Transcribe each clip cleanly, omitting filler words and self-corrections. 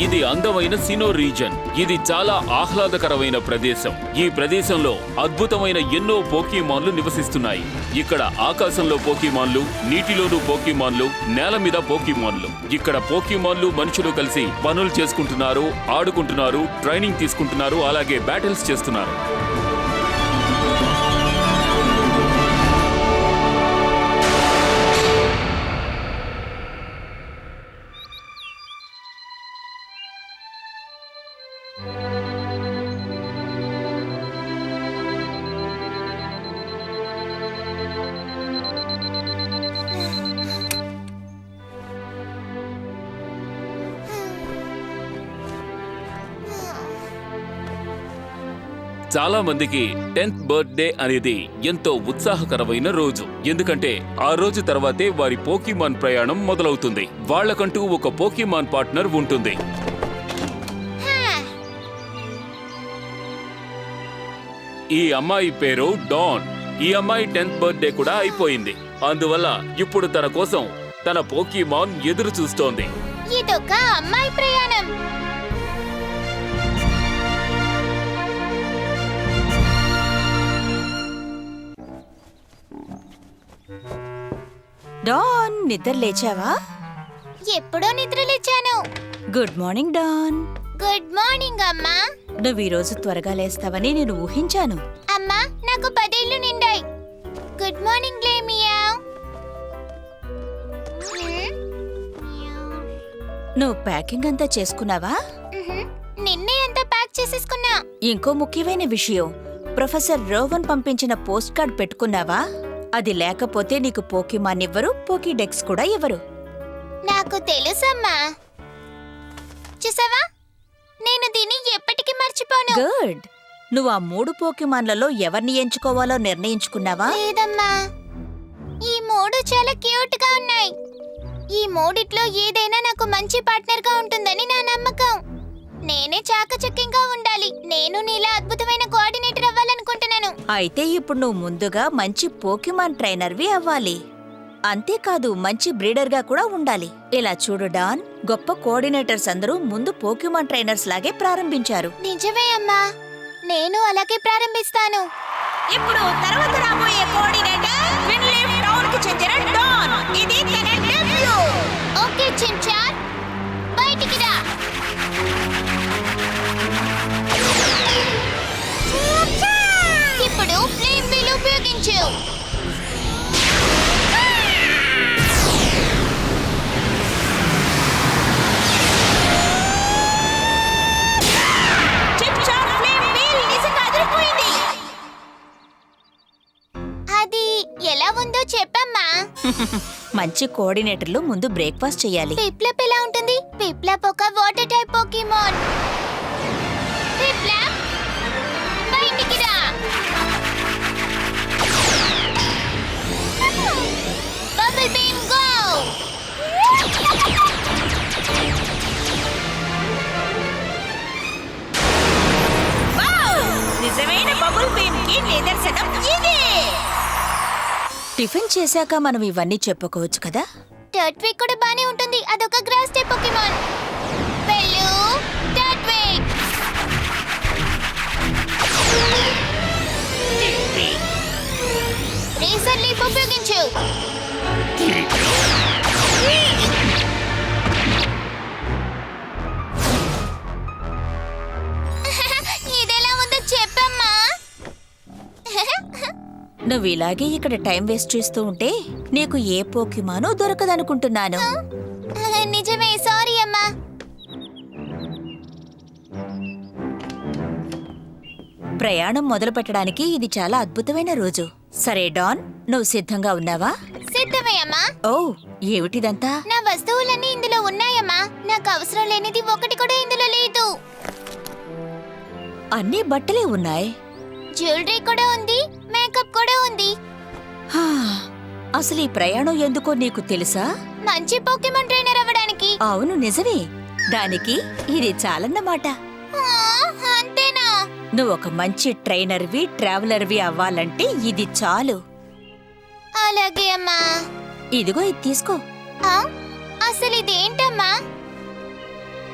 ఇది అందమైన సినో రీజన్. ఇది చాలా ఆహ్లాదకరమైన ప్రదేశం. ఈ ప్రదేశంలో అద్భుతమైన ఎన్నో పోకీమాన్లు నివసిస్తున్నాయి. ఇక్కడ ఆకాశంలో పోకీమాన్లు, నీటిలోనూ పోకీమాన్లు, నేల మీద పోకీమాన్లు. ఇక్కడ పోకీమాన్లు మనుషులు కలిసి పనులు చేసుకుంటున్నారు, ఆడుకుంటున్నారు, ట్రైనింగ్ తీసుకుంటున్నారు, అలాగే బ్యాటిల్స్ చేస్తున్నారు. చాలా మందికి 10th బర్త్డే అనేది ఎంతో ఉత్సాహకరమైన రోజు. ఎందుకంటే ఆ రోజు తర్వాతే వారి పోకీమాన్ ప్రయాణం మొదలవుతుంది. వాళ్లకంటూ ఒక పోకీమాన్ పార్ట్నర్ ఉంటుంది. ఈ అమ్మాయి పేరు డాన్. ఈ అమ్మాయి 10th బర్త్డే కూడా అయిపోయింది. అందువల్ల ఇప్పుడు తన కోసం తన పోకీమాన్ ఎదురు చూస్తోంది. ఇదొక అమ్మాయి ప్రయాణం. డాన్, నిద్ర లేచావా? ఎప్పుడో నిద్ర లేచాను. Good morning Don. Good morning అమ్మా. నువ్వు ఈరోజు త్వరగా లేస్తావని నేను ఊహించాను. అమ్మా, నాకు 10 ఏళ్లు నిండాయి. Good morning లేమియా. నువ్వు ప్యాకింగ్ అంతా చేసుకున్నావా? నిన్నే అంతా ప్యాక్ చేసేసుకున్నా. ఇంకో ముఖ్యమైన విషయం, ప్రొఫెసర్ రోవన్ పంపించిన పోస్ట్ కార్డ్ పెట్టుకున్నావా? అది లేకపోతే నీకు పోకీమాన్ ఇవ్వరు, పోకీడెక్స్ కూడా ఇవ్వరు. నాకు తెలుసమ్మా. చూసావా, నేను దీన్ని ఎప్పటికీ మర్చిపోను. గుడ్. నువ్వు ఆ 3 పోకీమాన్లలో ఎవరిని ఎంచుకోవాలో నిర్ణయించుకున్నావా? లేదమ్మా, ఈ 3 చాలా క్యూట్ గా ఉన్నాయి. ఈ 3 ఏదైనా నాకు మంచి పార్ట్నర్ గా ఉంటుందని నా నమ్మకం. నేనే చాకచక్యంగా ఉండాలి. నేను నీలా అద్భుతమైన కోఆర్డినేటర్ అవ్వాలనుకుంటున్నాను. అయితే ఇప్పుడు నువ్వు ముందుగా మంచి పోకీమాన్ ట్రైనర్వి అవ్వాలి. అంతేకాదు, మంచి బ్రీడర్గా కూడా ఉండాలి. ఇలా చూడు డాన్, గొప్ప కోఆర్డినేటర్స్ అందరూ ముందు పోకీమాన్ ట్రైనర్స్ లాగే ప్రారంభించారు. నిజమే అమ్మా, నేను అలాగే ప్రారంభిస్తాను. ఇప్పుడు తర్వాత రాబోయే కోఆర్డినేటర్ విన్లీఫ్ టౌన్ కి చెందిన డాన్. ఇది తన డెబ్యూ. ఓకే చించార్, బయటికి రా. ఇప్పుడు ఫ్లేమ్ వీల్ ఉపయోగించు. చించార్ ఫ్లేమ్ వీల్ నిజంగా అదిరిపోయింది. అది ఎలా ఉందో చెప్పమ్మా. మంచి కోఆర్డినేటర్లు ముందు బ్రేక్ఫాస్ట్ చేయాలి. పిప్లప్ ఎలా ఉంటుంది? పిప్లప్ ఒక వాటర్ టైప్ పోకీమాన్. పిప్లప్, బయటికి రా. Bubble beam go. నిజమైన బబుల్ బీమ్ కి నిదర్శనం ఇదే. టిఫిన్ చేశాక మనం ఇవన్నీ చెప్పుకోవచ్చు కదా. టర్ట్విక్ కూడా బానే ఉంటుంది. అదొక గ్రాస్ టైప్ పోకీమాన్. వెళ్ళు టర్ట్విక్. రేసర్ లీఫ్ ఉపయోగించు. ఇదెలా ఉందో చెప్పమ్మా. నువ్వు ఇలాగే ఇక్కడ టైం వేస్ట్ చేస్తూ ఉంటే నీకు ఏ పోకీమానో దొరకదనుకుంటున్నాను. నిజమే, సారీ అమ్మా. ప్రయాణం మొదలు పెట్టడానికి ఇది చాలా అద్భుతమైన రోజు. సరే డాన్, నువ్వు సిద్ధంగా ఉన్నావా? సిద్ధమే అమ్మా. ఓ, ఏమిటిదంతా? నా వస్తువులన్నీ ఇందులో ఉన్నాయమ్మా. నాకు అవసరం లేనిది ఒకటి కూడా ఇందులో లేదు. అన్ని బట్టలే ఉన్నాయి. జ్యువెలరీ కూడా ఉంది, మేకప్ కూడా ఉంది. హా, అసలు ఈ ప్రయాణం ఎందుకో నీకు తెలుసా? మంచి పోకీమాన్ ట్రైనర్ అవ్వడానికి. అవును, నిజమే. దానికి ఇది చాలన్నమాట. అంతేనా? నువ్వు ఒక మంచి ట్రైనర్వి, ట్రావెలర్వి అవ్వాలంటే ఇది చాలు. అలాగే అమ్మా. ఇదిగో, ఇది తీసుకో. అసలు ఇదేంటమ్మా?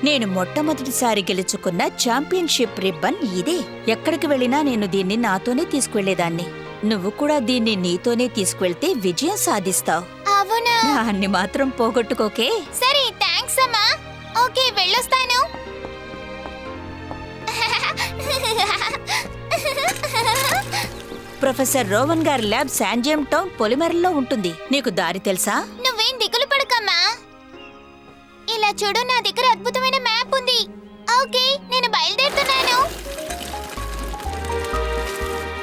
నేను మొట్టమొదటిసారి గెలుచుకున్న ఛాంపియన్షిప్ రిబ్బన్ ఇదే. ఎక్కడికి వెళ్ళినా నేను దీన్ని నాతోనే తీసుకువెళ్లేదాన్ని. నువ్వు కూడా దీన్ని నీతోనే తీసుకువెళ్తే విజయం సాధిస్తావు. అవునా? దాన్ని మాత్రం పోగొట్టుకోకే. సరే, థ్యాంక్స్ అమ్మా. ఓకే, వెళ్ళొస్తాను. ప్రొఫెసర్ రోవన్ గారి ల్యాబ్ శాంజియం టౌన్ పొలిమెరల్లో ఉంటుంది. నీకు దారి తెలుసా? నువ్వేం దిగులు పడకమ్మా. ఇలా చూడు, నా దగ్గర అద్భుతమైన మ్యాప్ ఉంది. ఓకే, నేను బయలుదేరుతున్నాను.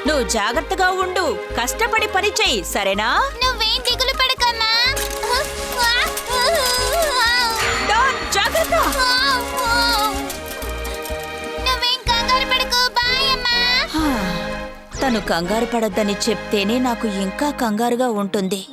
నువ్వు జాగ్రత్తగా ఉండు, కష్టపడి పని చెయ్యి, సరేనా? నువ్వేం దిగులు పడకమ్మా. డాన్, జాగ్రత్త. నువ్వేం కంగారు పడకు. బాయ్ అమ్మా. తను కంగారు పడొద్దని చెప్తేనే నాకు ఇంకా కంగారుగా ఉంటుంది.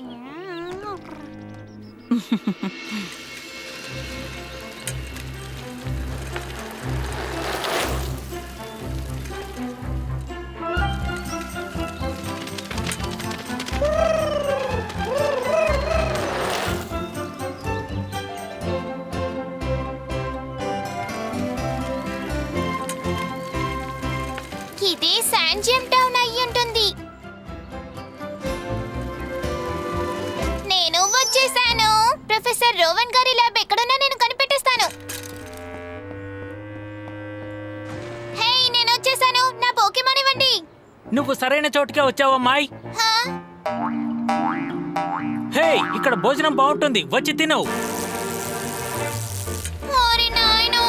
ఇదే శాంజియం టౌన్ అయ్యుంటుంది. నేను వచ్చేసాను. ప్రొఫెసర్ రోవన్ గారి ల్యాబ్ ఎక్కడున్నా నేను కనిపెట్టేస్తాను. హే, నేను వచ్చేసాను. నా పోకీమాన్ ఇవ్వండి. నువ్వు సరైన చోటుకే వచ్చావమ్మాయ్. హా? హే, ఇక్కడ భోజనం బాగుంటుంది, వచ్చి తిను. ఓరి నాయనో,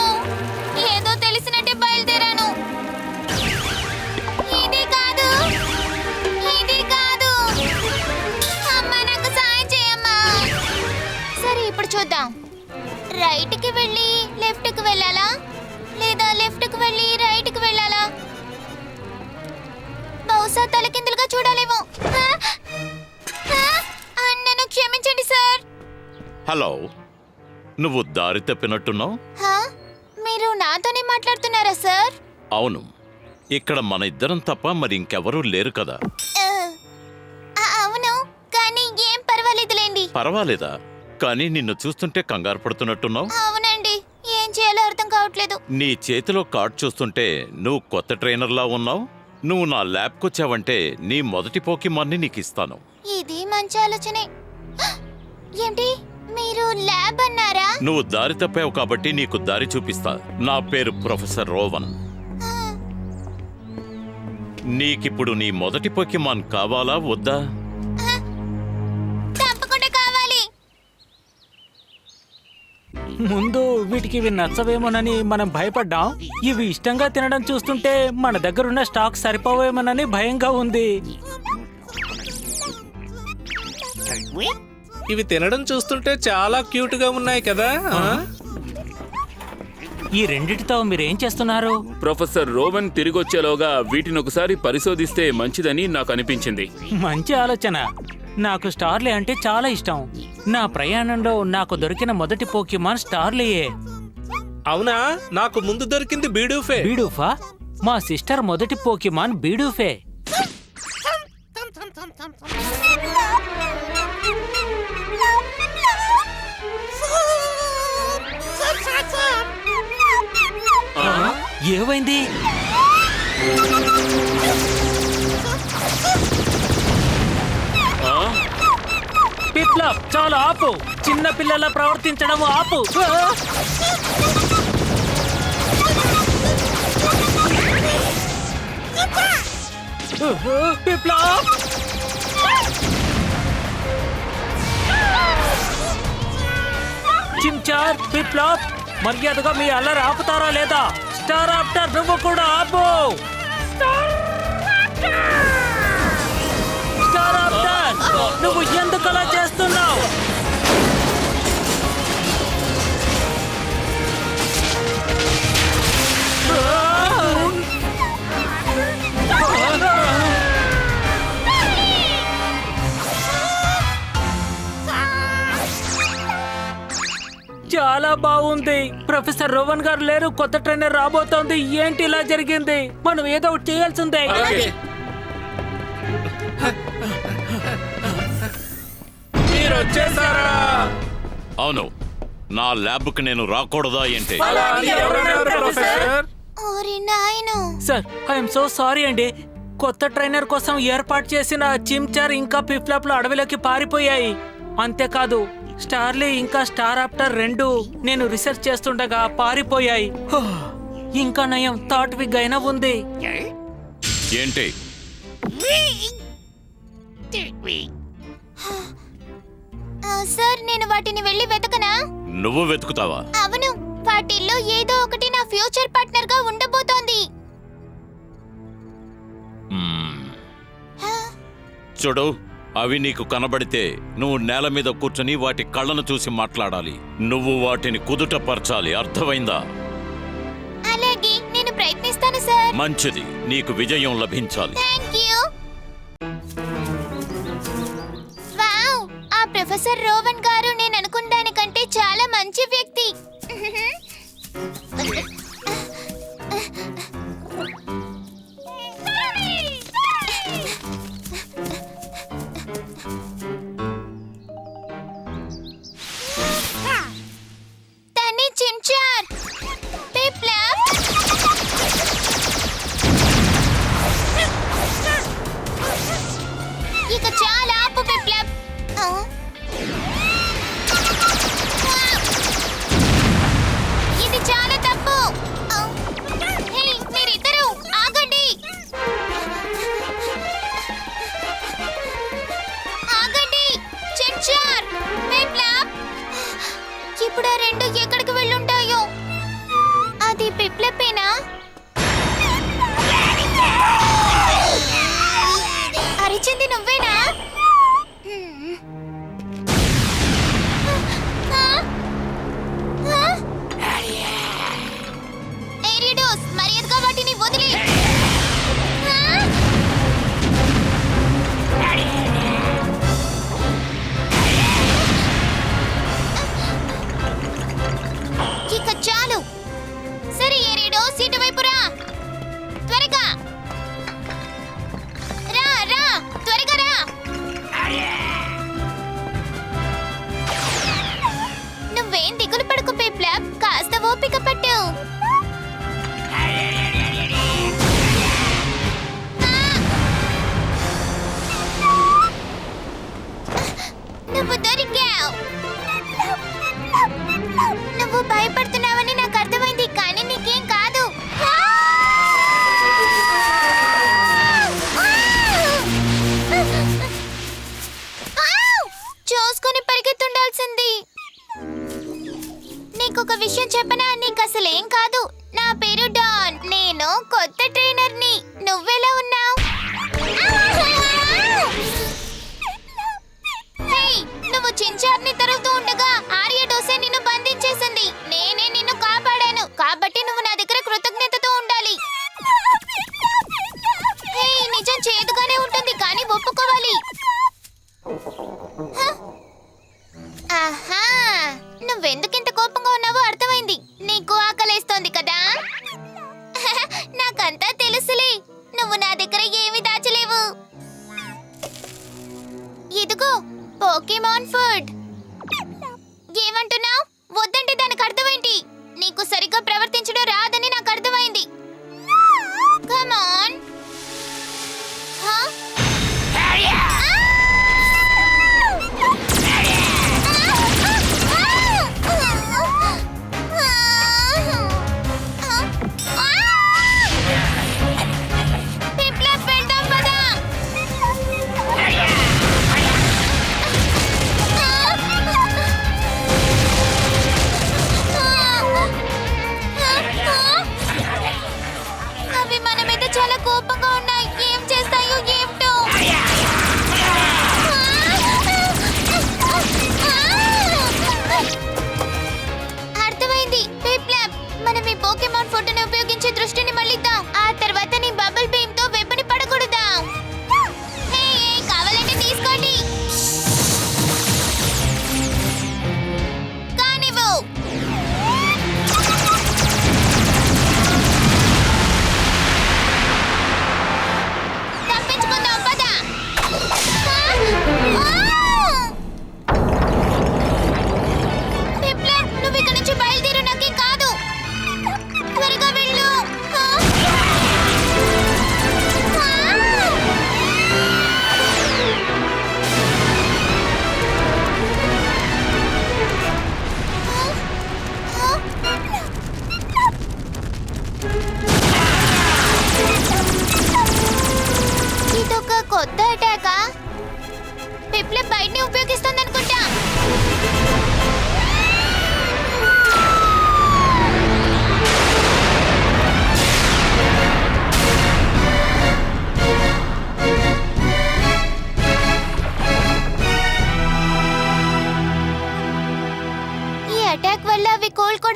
ఏదో తెలిసినట్టే బయలుదేరాను. ఇది కాదు, ఇది కాదు. అమ్మా, నాకు సాయం చేయమ్మా. సరే, ఇప్పుడు చూద్దాం. రైట్కి వెళ్ళి లెఫ్ట్కి వెళ్ళాలా, లేదా లెఫ్ట్కి వెళ్ళి రైట్కి వెళ్ళాలా? బహుశా తలకిందులుగా చూడాలేమో. హా? హా? నన్ను క్షమించండి సార్. హలో, నువ్వు దారి తప్పినట్టున్నావు. హా? మీరు నాతోనే మాట్లాడుతున్నారా సార్? అవును, ఇక్కడ మన ఇద్దరం తప్ప మరి ఇంకెవరూ లేరు కదా. అవును, కానీ ఏం పర్వాలేదులేండి. పర్వాలేదా? కానీ నిన్ను చూస్తుంటే కంగారు పడుతున్నట్టున్నావు. అవునండి, ఏం చేయాలో అర్థం కావట్లేదు. నీ చేతిలో కార్డ్ చూస్తుంటే నువ్వు కొత్త ట్రైనర్లా ఉన్నావు. నువ్వు నా ల్యాబ్కొచ్చావంటే నీ మొదటి పోకీమాన్ని నీకు ఇస్తాను. ఇది మంచి ఆలోచనే. ఏంటి, మీరు ల్యాబ్ అన్నారా? నువ్వు దారి తప్పావు కాబట్టి నీకు దారి చూపిస్తా. నా పేరు ప్రొఫెసర్ రోవన్. ఆ, నీకిప్పుడు నీ మొదటి పోకీమాన్ కావాలా వద్దా? తప్పకుండా కావాలి. ముందు వీటికి ఇవి నచ్చవేమోనని మనం భయపడ్డాం. ఇవి ఇష్టంగా తినడం చూస్తుంటే మన దగ్గరున్న స్టాక్ సరిపోవేమోనని భయంగా ఉంది. ఇవి తినడం చూస్తుంటే చాలా క్యూట్ గా ఉన్నాయి కదా. ఈ రెండిటితో మీరేం చేస్తున్నారు? ప్రొఫెసర్ రోవన్ తిరిగొచ్చేలోగా వీటిని ఒకసారి పరిశోధిస్తే మంచిదని నాకు అనిపించింది. మంచి ఆలోచన. నాకు స్టార్లీ అంటే చాలా ఇష్టం. నా ప్రయాణంలో నాకు దొరికిన మొదటి పోకీమాన్ స్టార్లీయే. అవునా? నాకు ముందు దొరికింది బీడూఫే. బీడూఫా? మా సిస్టర్ మొదటి పోకీమాన్ బీడూఫే. ఏమైంది? పిప్లప్, చాలా ఆపు. చిన్న పిల్లల ప్రవర్తించడం ఆపు. పిప్లప్, చించార్, పిప్లప్, మర్యాదగా మీ అల్లరి ఆపుతారా లేదా? స్టార్ ఆఫ్టర్, నువ్వు కూడా ఆపు. స్టార్ ఆఫ్టర్, నువ్వు ఎందుకు అలా చేస్తున్నావు? చాలా బాగుంది. ప్రొఫెసర్ రోవన్ గారు లేరు, కొత్త ట్రైనర్ రాబోతోంది. ఏంటి ఇలా జరిగింది? మనం ఏదో ఒకటి చేయాల్సిందే. మీరు వచ్చేసారా? అవును, నా ల్యాబ్కి నేను రాకూడదా ఏంటి? ఓరి నాయనో. సార్ ఐఎమ్ సో సారీ అండి. కొత్త ట్రైనర్ కోసం ఏర్పాటు చేసిన చిమ్చార్ ఇంకా పిఫ్లాప్లు అడవిలోకి పారిపోయాయి. అంతేకాదు స్టార్లీ ఇంకా స్టార్ ఆప్టర్ రెండు నేను రీసెర్చ్ చేస్తుండగా పారిపోయాయి. హో, ఇంకా నయం థాట్ విగ్ అయినా ఉంది. ఏంటి? సార్ నేను వాటిని వెళ్ళి వెతకనా? నువ్వు వెతుకుతావా? అవును, వాటిల్లో ఏదో ఒకటి నా ఫ్యూచర్ పార్ట్నర్ గా ఉండబోతోంది. మ్మ్. చూడు, అవి నీకు కనబడితే నువ్వు నేల మీద కూర్చొని వాటి కళ్ళను చూసి మాట్లాడాలి. నువ్వు వాటిని కుదుటపరచాలి, అర్థమైందా? అలాగే, నేను ప్రయత్నిస్తాను సార్. మంచిది, నీకు విజయం లభించాలి. Thank you. వావ్, ఆ ప్రొఫెసర్ రోవన్ గారు నేను అనుకున్న దానికంటే చాలా మంచి వ్యక్తి. తన్ని చిమ్చార్ పిప్లాప్. ఇక చాలా ఆపు పిప్లాప్. ఇది చాలా తప్పు. హే, మీరిద్దరూ ఆగండి. ఆగండి చిమ్చార్ పిప్లాప్. ఇప్పుడు ఆ రెండు ఎక్కడికి వెళ్ళుంటాయో? అది పిప్లపేనా? అరిచింది నువ్వేనా? ఏరిడోస్, మర్యాదగా వాటిని వదిలే. ఇక చాలు. సరే ఏరిడోస్, ఇటువైపు రా. త్వరగా రా, రా, త్వరగా రా. నువ్వేం దిగులు పడుకు పిప్లాప్, కాస్త ఓపిక పట్టు. నువ్వు దొరికావు. నువ్వు భయపడుతున్నావని నాకు అర్థమైంది, కానీ నీకేం కాదు. చూసుకొని పరిగెత్తుండాల్సింది. నీకొక విషయం చెప్పనా? నీకు అసలేం కాదు. నా పేరు డాన్, నేను కొత్త ట్రైనర్ని. నువ్వెలా ఉన్నావు? నువ్వు చించార్ని తరుగుతూ ఉండగా ఆర్యడోసే నిన్ను బంధించేసింది. నేనే నిన్ను కాపాడాను, కాబట్టి నువ్వు నా దగ్గర కృతజ్ఞతతో ఉండాలి. నిజం చేదుగానే ఉంటుంది, కానీ ఒప్పుకోవాలి. ఆహా, నువ్వెందుకింత కోపంగా ఉన్నావో అర్థమైంది. నీకు ఆకలేస్తోంది కదా? నాకంతా తెలుసులే. నువ్వు నా దగ్గర ఏమీ దాచలేవు. ఇదిగో పోకీమాన్ ఫుడ్. ఏమంటున్నావు? వద్దంటే దానికి అర్థమేంటి? నీకు సరిగ్గా ప్రవర్తించడం రాదని నాకు అర్థమైంది. Come on. పిప్లాప్, వెళ్దాం పద. అవి మన మీద చాలా కోపంగా ఉన్నాయి. ఏం చేస్తాయో ఏమిటో. అర్థమైంది పిప్లాప్. మనం ఈ పోకెమాన్ ఫోటోని ఉపయోగించి దృష్టిని మళ్ళిద్దాం. ఆ తర్వాత నీ బబుల్ బీమ్ తో వెబ్బని పడకూడదాం. హే, కావాలంటే తీసుకోండి. కానివ్వు. తప్పించుకుందాం పద. పిప్లాప్,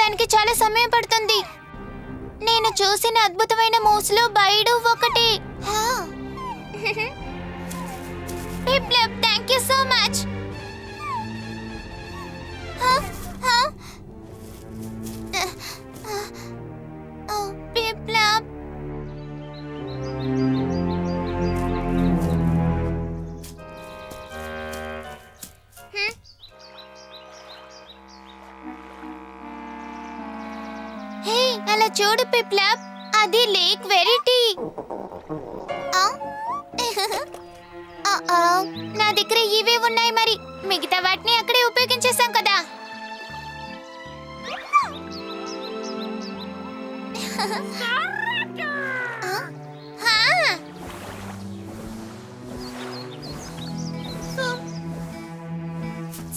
నేర్చుకోవడానికి చాలా సమయం పడుతుంది. నేను చూసిన అద్భుతమైన మూవ్స్లో బైడు ఒకటి. పిప్లప్, థ్యాంక్ యూ సో మచ్. పిప్లప్, హే అలా చూడు పిప్లప్, అది లేక్ వెరిటీ. నా దగ్గర ఇవే ఉన్నాయి, మరి మిగతా వాటిని అక్కడే ఉపయోగించేసాం కదా.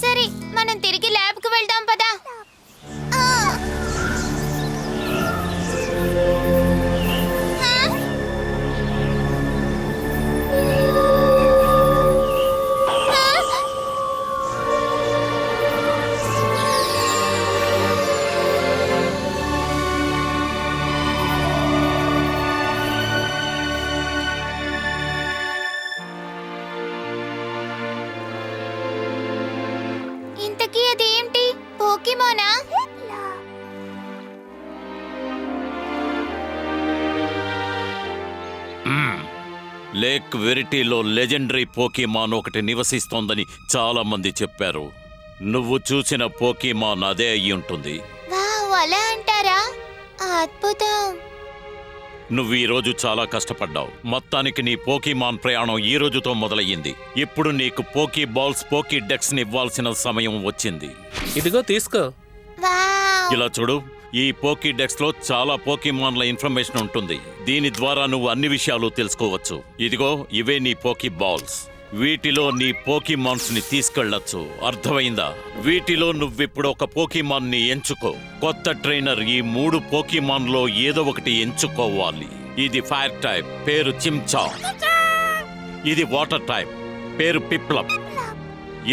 సరే, మనం తిరిగి ల్యాబ్కి వెళ్దాం పదా. ఇంతకీ అది ఏంటి? పోకీమోనా? లేక్ వెరిటీలో లెజెండరీ పోకీమాన్ ఒకటి నివసిస్తోందని చాలా మంది చెప్పారు. నువ్వు చూసిన పోకీమాన్ అదే అయి ఉంటుంది. వావ్, అలా అంటారా? అద్భుతం. నువ్వు ఈ రోజు చాలా కష్టపడ్డావు. మొత్తానికి నీ పోకీమాన్ ప్రయాణం ఈ రోజుతో మొదలయ్యింది. ఇప్పుడు నీకు పోకీ బాల్స్, పోకీ డెక్స్ ని ఇవ్వాల్సిన సమయం వచ్చింది. ఇదిగో తీసుకో. వావ్, ఇలా చూడు, ఈ పోకీ డెక్స్ లో చాలా పోకీమాన్ల ఇన్ఫర్మేషన్ ఉంటుంది. దీని ద్వారా నువ్వు అన్ని విషయాలు తెలుసుకోవచ్చు. ఇదిగో, ఇవే నీ పోకీ బాల్స్. వీటిలో నీ పోకీమాన్స్ ని తీసుకెళ్లొచ్చు. అర్థమైందా? వీటిలో నువ్విప్పుడు ఒక పోకీమాన్ ని ఎంచుకో. కొత్త ట్రైనర్ ఈ 3 పోకీమాన్ లో ఏదో ఒకటి ఎంచుకోవాలి. ఇది ఫైర్ టైప్, పేరు చిమ్చా. ఇది వాటర్ టైప్, పేరు పిప్లప్.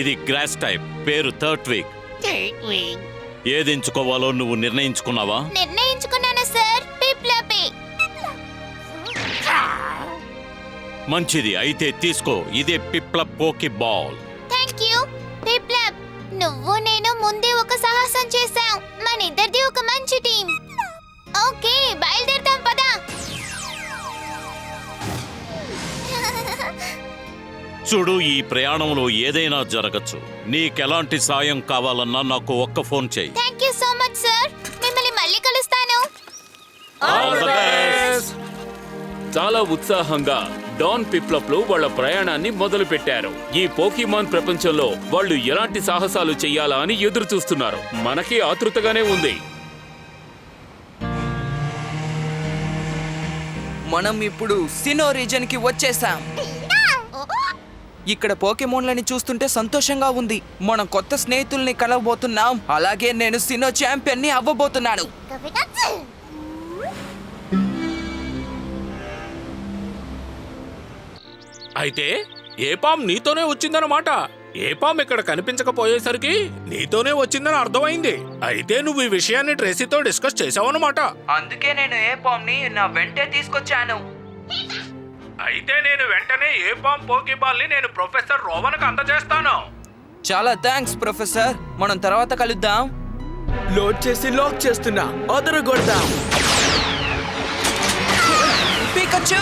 ఇది గ్రాస్ టైప్, పేరు థర్ట్విక్. ఏది ఎంచుకోవాలో నువ్వు నిర్ణయించుకున్నావా? నిర్ణయించుకున్నాను సార్. పిప్లపే. మంచిది, అయితే తీసుకో. ఇదే Piplup Poké ball. Thank you Piplup. నువ్వు నేను ముందే ఒక సాహసం చేశాం. మన ఇద్దరిది ఒక మంచి టీం. ఓకే, బయలుదేరుతాం పదా. చూడు, ఈ ప్రయాణంలో ఏదైనా జరగచ్చు. నీకెలాంటి సాయం కావాలన్నా నాకు ఒక్క ఫోన్ చేయి. Thank you so much sir. మిమ్మల్ని మళ్ళీ కలుస్తాను. చాలా ఉత్సాహంగా డాన్ పిప్లప్లు వాళ్ళ ప్రయాణాన్ని మొదలు పెట్టారు. ఈ పోకీమాన్ ప్రపంచంలో వాళ్ళు ఎలాంటి సాహసాలు చెయ్యాలా అని ఎదురు చూస్తున్నారు. మనకి ఆతృతగానే ఉంది. మనం ఇప్పుడు సినో రీజన్ కి వచ్చేసాం. ఇక్కడ పోకెమోన్లని చూస్తుంటే సంతోషంగా ఉంది. మనం కొత్త స్నేహితుల్ని కలవబోతున్నాం. అలాగే నేను సినో ఛాంపియన్ ని అవ్వబోతున్నాను. అయితే ఏ పామ్ నీతోనే వచ్చిందన్నమాట. ఏ పామ్ ఇక్కడ కనిపించకపోయేసరికి నీతోనే వచ్చిందని అర్థమైంది. అయితే నువ్వు ఈ విషయాన్ని ట్రేసీతో డిస్కస్ చేసావన్నమాట. అందుకే నేను ఏ పామ్ ని నా వెంటే తీసుకొచ్చాను. అయితే నేను వెంటనే ఏ పామ్ పోకీబాల్ ని నేను ప్రొఫెసర్ రోవన్కి అందజేస్తాను. చాలా థ్యాంక్స్ ప్రొఫెసర్. మనం తర్వాత కలుద్దాం. లోడ్ చేసి లాక్ చేస్తున్నా. అదరగొడదాం. పికచు,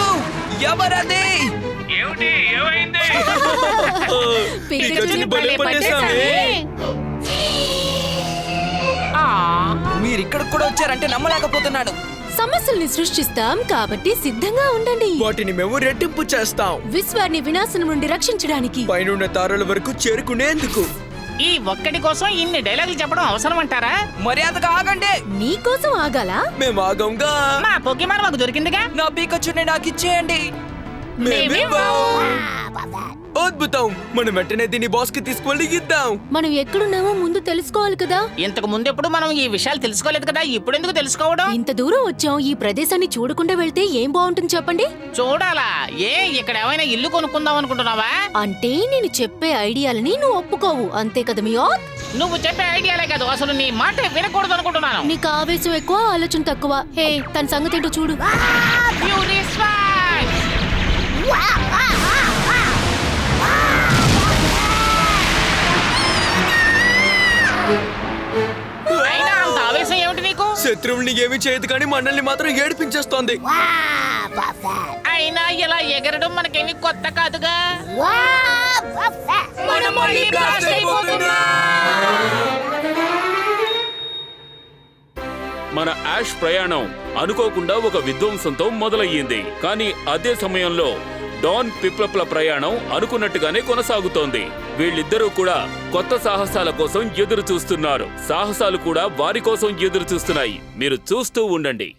ఎవరది? ఏమిటి, ఏమైంది? పికచుని బలి పట్టేశామే. మీరు ఇక్కడికి కూడా వచ్చారంటే నమ్మలేకపోతున్నాను. సమస్యల్ని సృష్టిస్తాం కాబట్టి సిద్ధంగా ఉండండి. వాటిని మేము రెట్టింపు చేస్తాం. విశ్వాన్ని వినాశనం నుండి రక్షించడానికి, పైనున్న తారల వరకు చేరుకునేందుకు. ఈ ఒక్కడి కోసం ఇన్ని డైలాగులు చెప్పడం అవసరం అంటారా? మర్యాదగా ఆగండి. నీకోసం ఆగాలా? మేము ఆగంగా. మా పోకీమాన్ మాకు దొరికిందిగా. నా పికచుని నాకు ఇచ్చేయండి. మేమివ్వం. అద్భుతం. మనం వెంటనే దీన్ని బాస్ కి తీసుకువెళ్ళి ఇద్దాం. మనం ఎక్కడున్నామో ముందు తెలుసుకోవాలి కదా. ఇంతకు ముందెప్పుడు మనం ఈ విషయాలు తెలుసుకోలేదు కదా, ఇప్పుడు ఎందుకు తెలుసుకోవడం? ఇంత దూరం వచ్చాం, ఈ ప్రదేశాన్ని చూడకుండా వెళ్తే ఏం బాగుంటుంది చెప్పండి. చూడాలా? ఇక్కడ ఏమైనా ఇల్లు కొనుక్కుందాం అనుకుంటున్నావా? అంటే నేను చెప్పే ఐడియాలని నువ్వు ఒప్పుకోవు అంతే కదా మియాత్? నువ్వు చెప్పే ఐడియాలే కాదు, అసలు నీ మాట వినకూడదు అనుకుంటున్నాను. నీకు ఆవేశం ఎక్కువ, ఆలోచన తక్కువ. హే, తన సంగతి ఏంటో చూడు. అయినా అంత ఆవేశం ఏమిటి నీకు? శత్రువుని ఏమీ చేయదు కానీ మనల్ని మాత్రం ఏడిపించేస్తోంది. అయినా ఇలా ఎగరడం మనకేమి కొత్త కాదుగా. మన యాష్ ప్రయాణం అనుకోకుండా ఒక విధ్వంసంతో మొదలయ్యింది. కానీ అదే సమయంలో డాన్ పిప్లప్ల ప్రయాణం అనుకున్నట్టుగానే కొనసాగుతోంది. వీళ్ళిద్దరూ కూడా కొత్త సాహసాల కోసం ఎదురు చూస్తున్నారు. సాహసాలు కూడా వారి కోసం ఎదురు చూస్తున్నాయి. మీరు చూస్తూ ఉండండి.